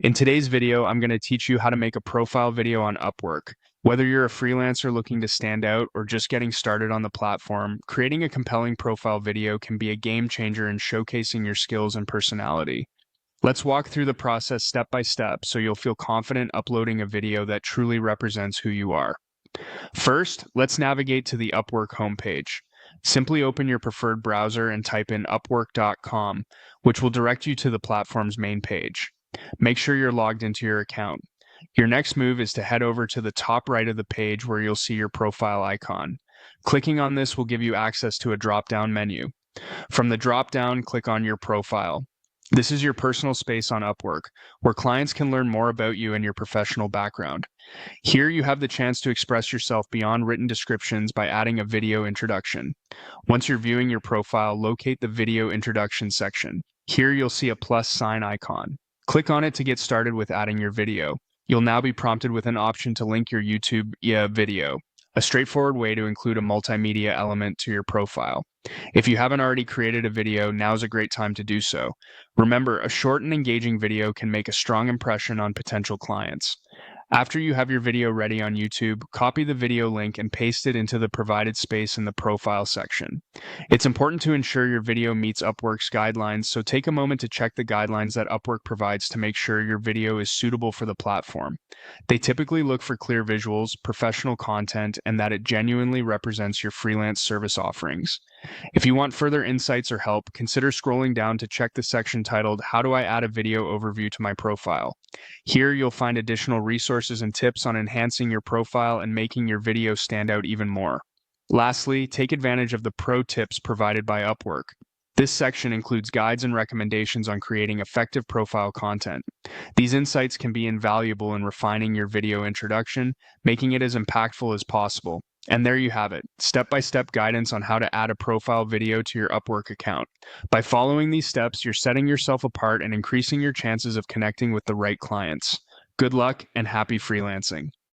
In today's video, I'm going to teach you how to make a profile video on Upwork. Whether you're a freelancer looking to stand out or just getting started on the platform, creating a compelling profile video can be a game changer in showcasing your skills and personality. Let's walk through the process step by step so you'll feel confident uploading a video that truly represents who you are. First, let's navigate to the Upwork homepage. Simply open your preferred browser and type in upwork.com, which will direct you to the platform's main page. Make sure you're logged into your account. Your next move is to head over to the top right of the page where you'll see your profile icon. Clicking on this will give you access to a drop-down menu. From the drop-down, click on your profile. This is your personal space on Upwork, where clients can learn more about you and your professional background. Here you have the chance to express yourself beyond written descriptions by adding a video introduction. Once you're viewing your profile, locate the video introduction section. Here you'll see a plus sign icon. Click on it to get started with adding your video. You'll now be prompted with an option to link your YouTube video, a straightforward way to include a multimedia element to your profile. If you haven't already created a video, now's a great time to do so. Remember, a short and engaging video can make a strong impression on potential clients. After you have your video ready on YouTube, copy the video link and paste it into the provided space in the profile section. It's important to ensure your video meets Upwork's guidelines, so take a moment to check the guidelines that Upwork provides to make sure your video is suitable for the platform. They typically look for clear visuals, professional content, and that it genuinely represents your freelance service offerings. If you want further insights or help, consider scrolling down to check the section titled "How do I add a video overview to my profile?" Here you'll find additional resources and tips on enhancing your profile and making your video stand out even more. Lastly, take advantage of the pro tips provided by Upwork. This section includes guides and recommendations on creating effective profile content. These insights can be invaluable in refining your video introduction, making it as impactful as possible. And there you have it, step-by-step guidance on how to add a profile video to your Upwork account. By following these steps, you're setting yourself apart and increasing your chances of connecting with the right clients. Good luck and happy freelancing.